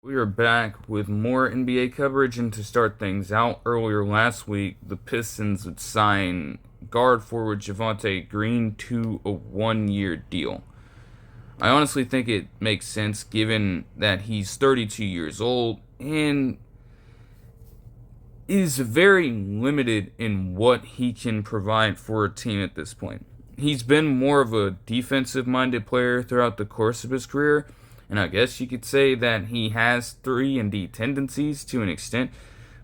We are back with more NBA coverage, and to start things out, earlier last week, the Pistons would sign guard forward Javonte Green to a one-year deal. I honestly think it makes sense given that he's 32 years old and is very limited in what he can provide for a team at this point. He's been more of a defensive-minded player throughout the course of his career, and I guess you could say that he has 3-and-D tendencies to an extent.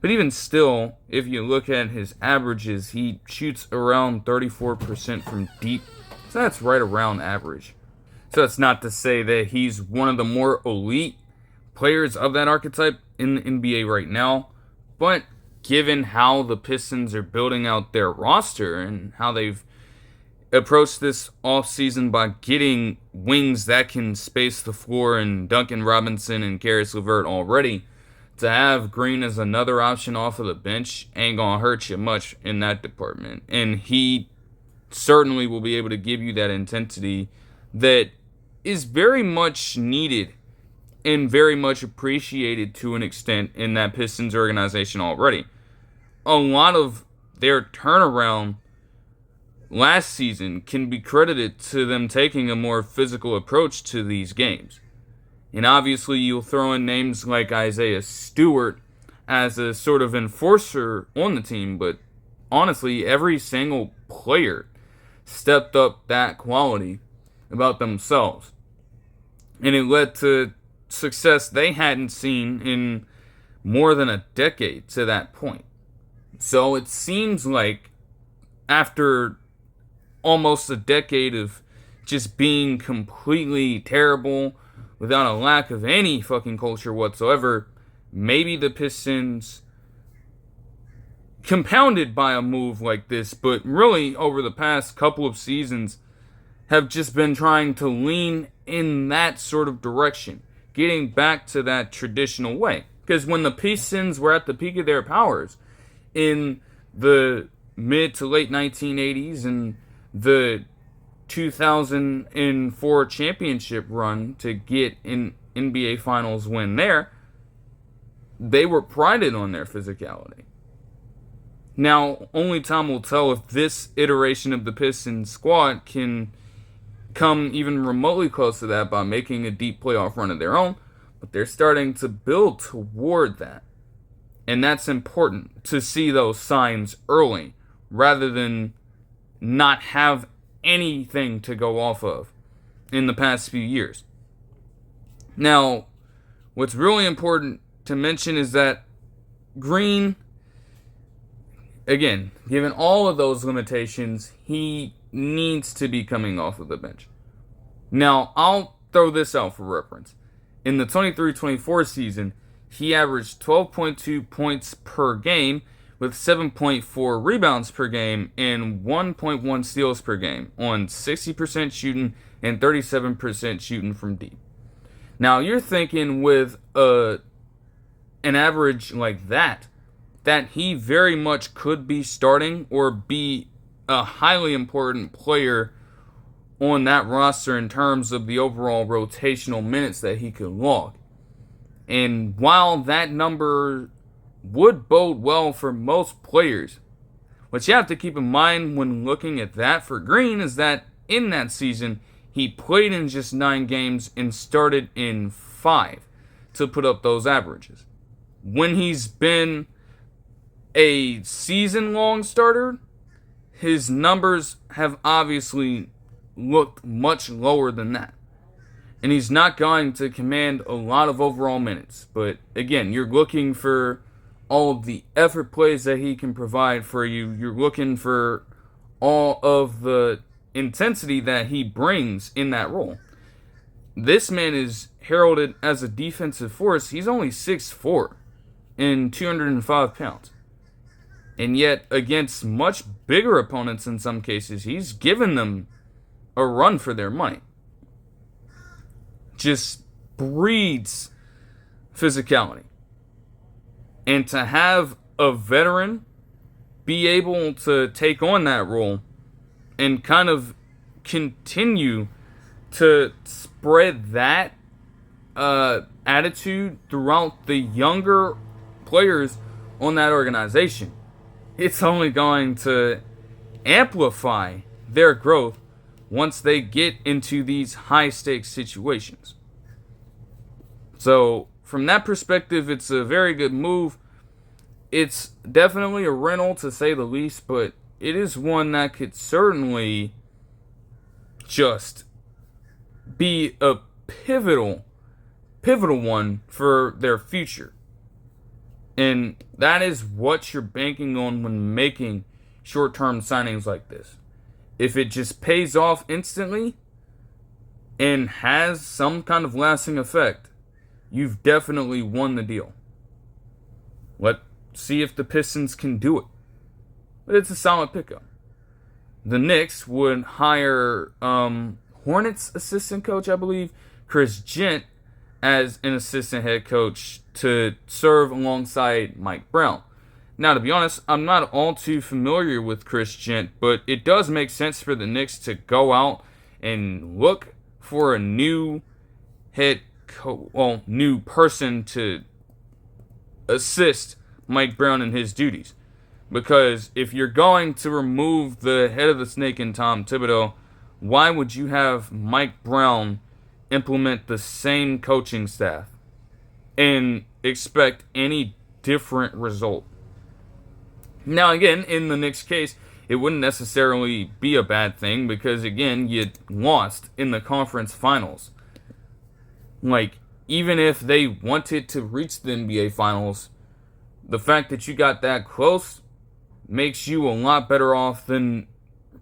But even still, if you look at his averages, he shoots around 34% from deep. So that's right around average. So that's not to say that he's one of the more elite players of that archetype in the NBA right now. But given how the Pistons are building out their roster and how they've approached this offseason by getting wings that can space the floor and Duncan Robinson and Karis LeVert already, to have Green as another option off of the bench ain't gonna hurt you much in that department. And he certainly will be able to give you that intensity that is very much needed and very much appreciated to an extent in that Pistons organization already. A lot of their turnaround last season can be credited to them taking a more physical approach to these games. And obviously you'll throw in names like Isaiah Stewart as a sort of enforcer on the team, but honestly, every single player stepped up that quality about themselves. And it led to success they hadn't seen in more than a decade to that point. So it seems like after almost a decade of just being completely terrible without a lack of any fucking culture whatsoever, maybe the Pistons, compounded by a move like this, but really over the past couple of seasons, have just been trying to lean in that sort of direction, getting back to that traditional way. Because when the Pistons were at the peak of their powers in the mid to late 1980s and the 2004 championship run to get an NBA Finals win there, they were prided on their physicality. Now, only time will tell if this iteration of the Pistons squad can come even remotely close to that by making a deep playoff run of their own, but they're starting to build toward that. And that's important to see those signs early rather than not have anything to go off of in the past few years. Now, what's really important to mention is that Green, again, given all of those limitations, he needs to be coming off of the bench. Now, I'll throw this out for reference. In the 23-24 season, he averaged 12.2 points per game with 7.4 rebounds per game and 1.1 steals per game on 60% shooting and 37% shooting from deep. Now, you're thinking with an average like that he very much could be starting or be a highly important player on that roster in terms of the overall rotational minutes that he could log. And while that number would bode well for most players, what you have to keep in mind when looking at that for Green is that in that season, he played in just 9 games and started in 5 to put up those averages. When he's been a season-long starter, his numbers have obviously looked much lower than that. And he's not going to command a lot of overall minutes. But again, you're looking for all of the effort plays that he can provide for you. You're looking for all of the intensity that he brings in that role. This man is heralded as a defensive force. He's only 6'4" and 205 pounds. And yet, against much bigger opponents in some cases, he's given them a run for their money. Just breeds physicality. And to have a veteran be able to take on that role and kind of continue to spread that attitude throughout the younger players on that organization, it's only going to amplify their growth once they get into these high stakes situations. So, from that perspective, it's a very good move. It's definitely a rental to say the least, but it is one that could certainly just be a pivotal one for their future. And that is what you're banking on when making short-term signings like this. If it just pays off instantly and has some kind of lasting effect, you've definitely won the deal. Let's see if the Pistons can do it. But it's a solid pickup. The Knicks would hire Hornets assistant coach, I believe, Chris Jent, as an assistant head coach to serve alongside Mike Brown. Now, to be honest, I'm not all too familiar with Chris Jent, but it does make sense for the Knicks to go out and look for a new new person to assist Mike Brown in his duties. Because if you're going to remove the head of the snake in Tom Thibodeau, why would you have Mike Brown implement the same coaching staff and expect any different result? Now, again, in the Knicks case, it wouldn't necessarily be a bad thing because, again, you lost in the conference finals. Like, even if they wanted to reach the NBA finals, the fact that you got that close makes you a lot better off than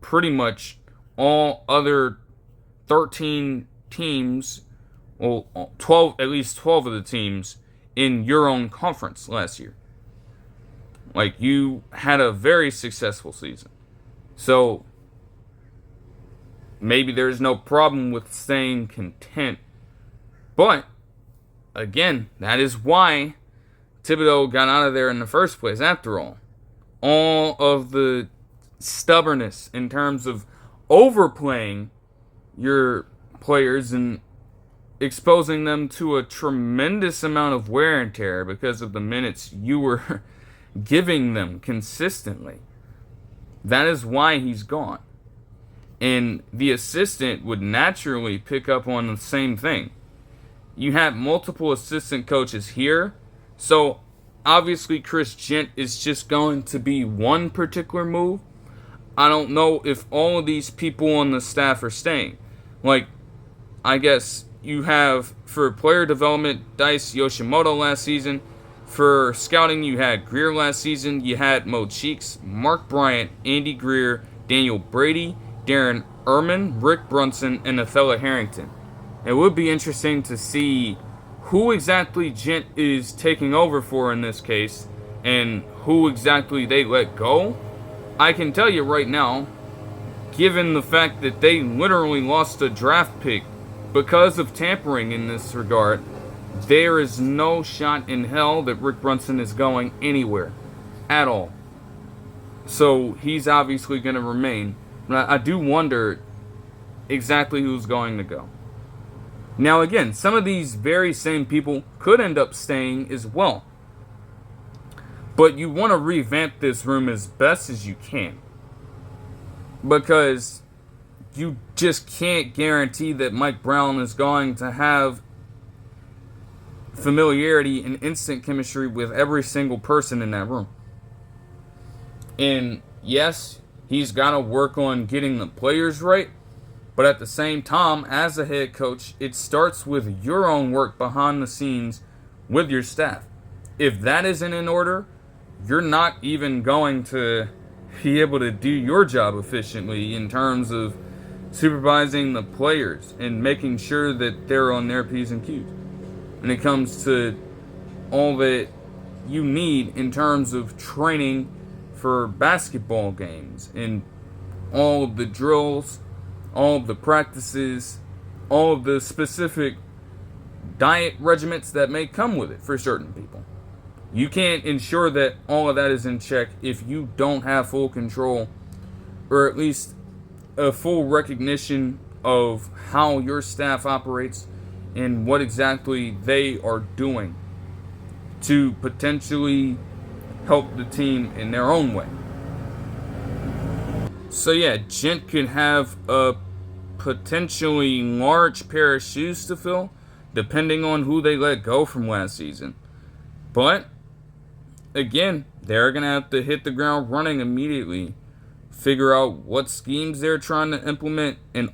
pretty much all other 13 teams, well, 12, at least 12 of the teams in your own conference last year. Like, you had a very successful season. So, maybe there's no problem with staying content. But, again, that is why Thibodeau got out of there in the first place, after all. All of the stubbornness in terms of overplaying your players and exposing them to a tremendous amount of wear and tear because of the minutes you were giving them consistently. That is why he's gone. And the assistant would naturally pick up on the same thing. You have multiple assistant coaches here, so obviously Chris Jent is just going to be one particular move. I don't know if all of these people on the staff are staying. Like, I guess you have, for player development, Dice Yoshimoto last season. For scouting, you had Greer last season. You had Mo Cheeks, Mark Bryant, Andy Greer, Daniel Brady, Darren Erman, Rick Brunson, and Othella Harrington. It would be interesting to see who exactly Jent is taking over for in this case and who exactly they let go. I can tell you right now, given the fact that they literally lost a draft pick because of tampering in this regard, there is no shot in hell that Rick Brunson is going anywhere at all. So he's obviously going to remain. But I do wonder exactly who's going to go. Now again, some of these very same people could end up staying as well. But you want to revamp this room as best as you can. Because you just can't guarantee that Mike Brown is going to have familiarity and instant chemistry with every single person in that room. And yes, he's got to work on getting the players right. But at the same time, as a head coach, it starts with your own work behind the scenes with your staff. If that isn't in order, you're not even going to be able to do your job efficiently in terms of supervising the players and making sure that they're on their P's and Q's. When it comes to all that you need in terms of training for basketball games and all of the drills, all of the practices, all of the specific diet regimens that may come with it for certain people. You can't ensure that all of that is in check if you don't have full control or at least a full recognition of how your staff operates and what exactly they are doing to potentially help the team in their own way. So yeah, Jent could have a potentially large pair of shoes to fill, depending on who they let go from last season. But again, they're going to have to hit the ground running immediately, figure out what schemes they're trying to implement, and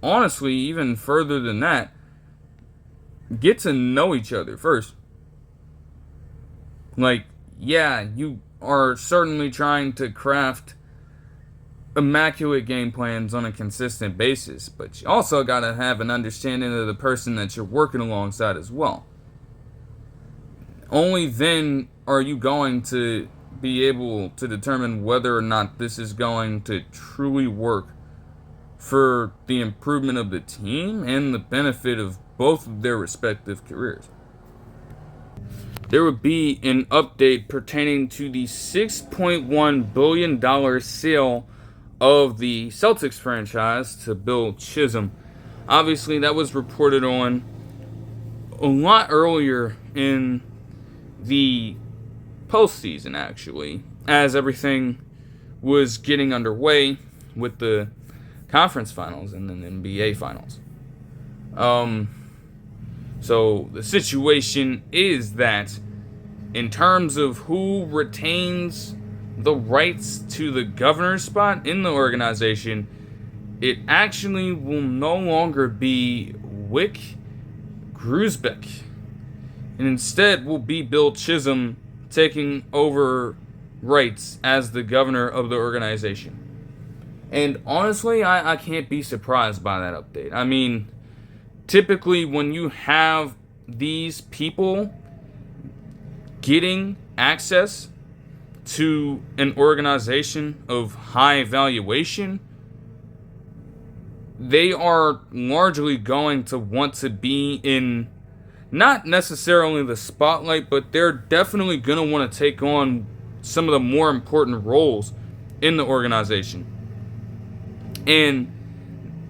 honestly, even further than that, get to know each other first. Like, yeah, you are certainly trying to craft immaculate game plans on a consistent basis, but you also got to have an understanding of the person that you're working alongside as well. Only then are you going to be able to determine whether or not this is going to truly work for the improvement of the team and the benefit of both of their respective careers. There would be an update pertaining to the $6.1 billion sale of the Celtics franchise to Bill Chisholm. Obviously, that was reported on a lot earlier in the postseason, actually, as everything was getting underway with the conference finals and then the NBA finals. So the situation is that in terms of who retains the rights to the governor's spot in the organization, it actually will no longer be Wyc Grousbeck, and instead will be Bill Chisholm taking over rights as the governor of the organization. And honestly, I can't be surprised by that update. I mean, typically when you have these people getting access to an organization of high valuation, they are largely going to want to be in not necessarily the spotlight, but they're definitely going to want to take on some of the more important roles in the organization. And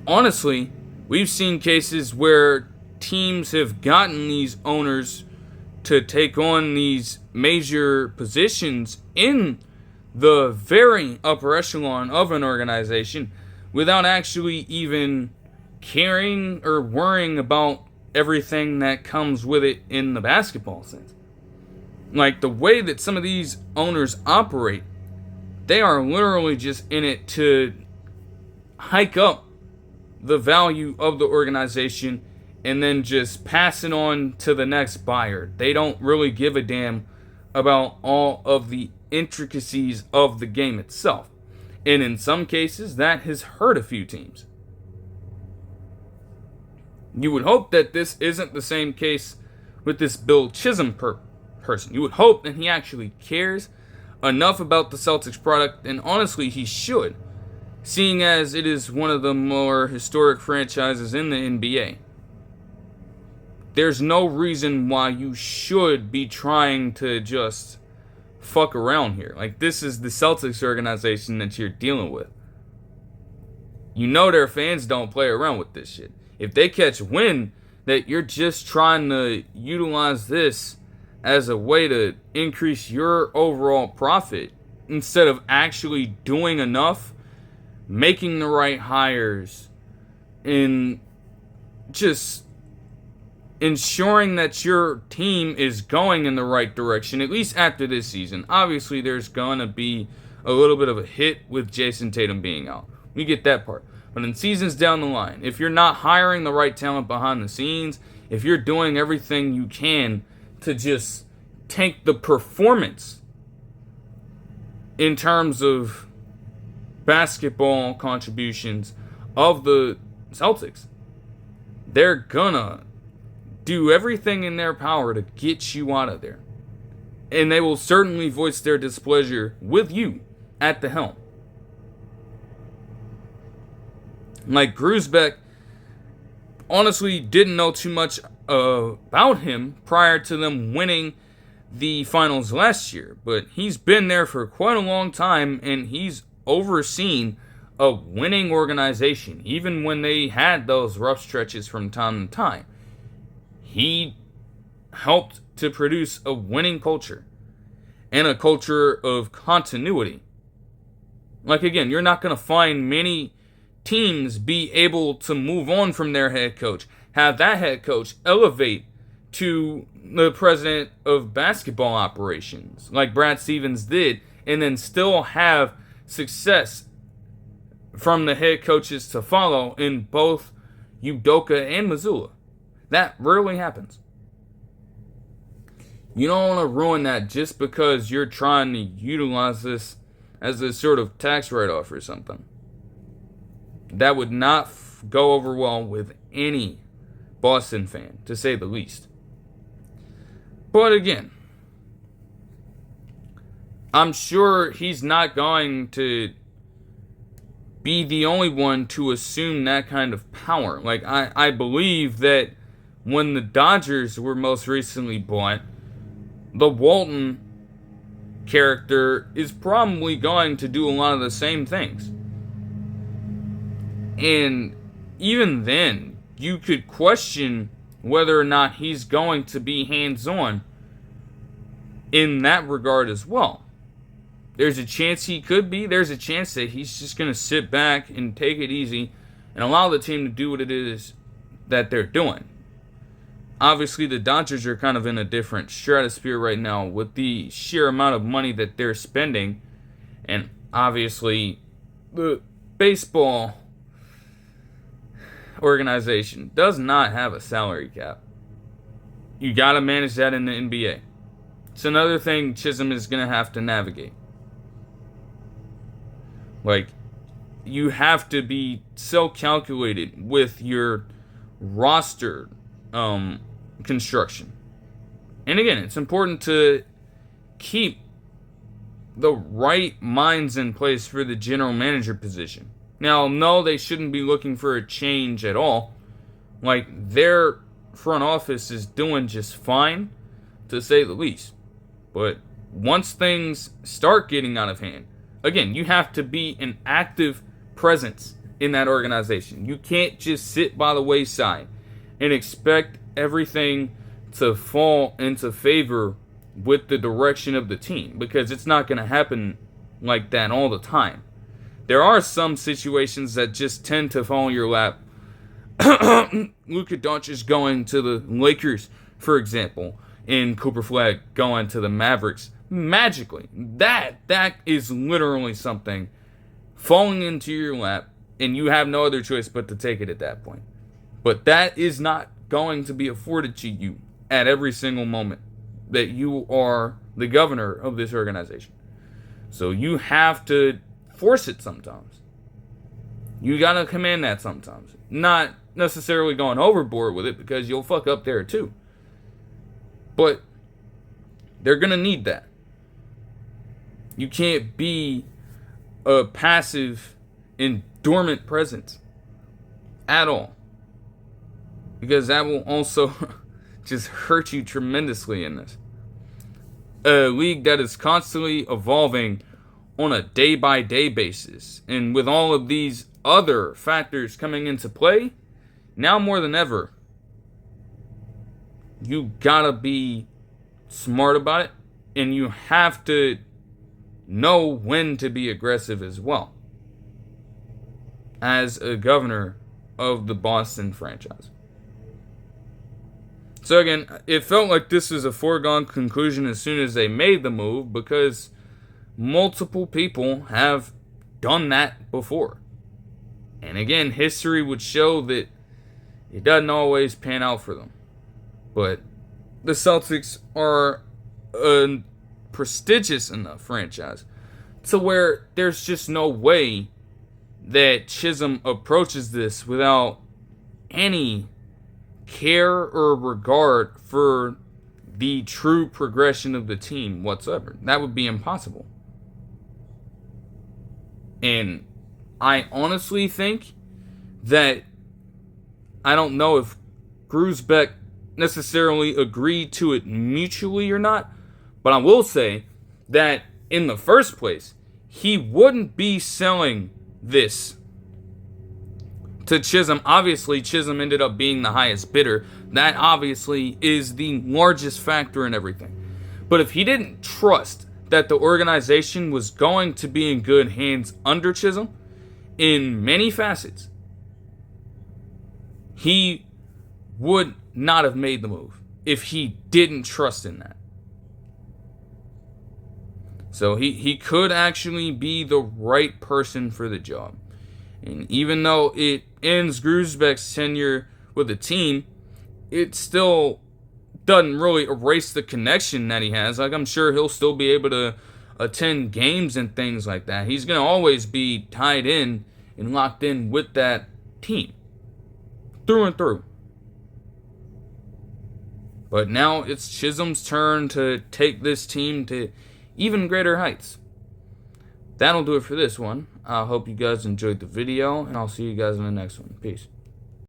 honestly, we've seen cases where teams have gotten these owners to take on these major positions in the very upper echelon of an organization without actually even caring or worrying about everything that comes with it in the basketball sense. Like, the way that some of these owners operate, they are literally just in it to hike up the value of the organization and then just pass it on to the next buyer. They don't really give a damn about all of the intricacies of the game itself. And in some cases, that has hurt a few teams. You would hope that this isn't the same case with this Bill Chisholm person. You would hope that he actually cares enough about the Celtics product, and honestly, he should, seeing as it is one of the more historic franchises in the NBA. There's no reason why you should be trying to just fuck around here. Like, this is the Celtics organization that you're dealing with. You know their fans don't play around with this shit. If they catch wind that you're just trying to utilize this as a way to increase your overall profit instead of actually doing enough, making the right hires, and just ensuring that your team is going in the right direction, at least after this season. Obviously, there's going to be a little bit of a hit with Jason Tatum being out. We get that part. But in seasons down the line, if you're not hiring the right talent behind the scenes, if you're doing everything you can to just tank the performance in terms of basketball contributions of the Celtics, they're gonna do everything in their power to get you out of there. And they will certainly voice their displeasure with you at the helm. Like, Grousbeck, honestly didn't know too much about him prior to them winning the finals last year, but he's been there for quite a long time, and he's overseen a winning organization, even when they had those rough stretches from time to time. he helped to produce a winning culture and a culture of continuity. Like, again, you're not going to find many teams be able to move on from their head coach, have that head coach elevate to the president of basketball operations, like Brad Stevens did, and then still have success from the head coaches to follow in both Udoka and Missoula. That rarely happens. You don't want to ruin that just because you're trying to utilize this as a sort of tax write-off or something. That would not go over well with any Boston fan, to say the least. But again, I'm sure he's not going to be the only one to assume that kind of power. Like, I believe that when the Dodgers were most recently bought, the Walton character is probably going to do a lot of the same things. And even then, you could question whether or not he's going to be hands-on in that regard as well. There's a chance he could be. There's a chance that he's just going to sit back and take it easy and allow the team to do what it is that they're doing. Obviously, the Dodgers are kind of in a different stratosphere right now with the sheer amount of money that they're spending. And obviously, the baseball organization does not have a salary cap. You got to manage that in the NBA. It's another thing Chisholm is going to have to navigate. Like, you have to be so calculated with your roster construction. And again, it's important to keep the right minds in place for the general manager position. Now, no, they shouldn't be looking for a change at all. Like, their front office is doing just fine, to say the least. But once things start getting out of hand, again, you have to be an active presence in that organization. You can't just sit by the wayside and expect everything to fall into favor with the direction of the team, because it's not going to happen like that all the time. There are some situations that just tend to fall in your lap. Luka Doncic going to the Lakers, for example, and Cooper Flag going to the Mavericks magically. That is literally something falling into your lap, and you have no other choice but to take it at that point. But that is not going to be afforded to you at every single moment that you are the governor of this organization. So you have to force it sometimes. You gotta command that sometimes. Not necessarily going overboard with it, because you'll fuck up there too. But they're gonna need that. You can't be a passive and dormant presence at all, because that will also just hurt you tremendously in this. A league that is constantly evolving on a day-by-day basis, and with all of these other factors coming into play, now more than ever, you gotta be smart about it, and you have to know when to be aggressive as well as a governor of the Boston franchise. So again, it felt like this was a foregone conclusion as soon as they made the move, because multiple people have done that before. And again, history would show that it doesn't always pan out for them. But the Celtics are a prestigious enough franchise to where there's just no way that Chisholm approaches this without any care or regard for the true progression of the team whatsoever. That would be impossible. And I honestly think that, I don't know if Grousbeck necessarily agreed to it mutually or not, but I will say that in the first place, he wouldn't be selling this to Chisholm. Obviously, Chisholm ended up being the highest bidder. That obviously is the largest factor in everything. But if he didn't trust that the organization was going to be in good hands under Chisholm in many facets, he would not have made the move if he didn't trust in that. So he could actually be the right person for the job. And even though it ends Grousbeck's tenure with the team, it still doesn't really erase the connection that he has. Like, I'm sure he'll still be able to attend games and things like that. He's going to always be tied in and locked in with that team through and through. But now it's Chisholm's turn to take this team to even greater heights. That'll do it for this one. I hope you guys enjoyed the video, and I'll see you guys in the next one. Peace.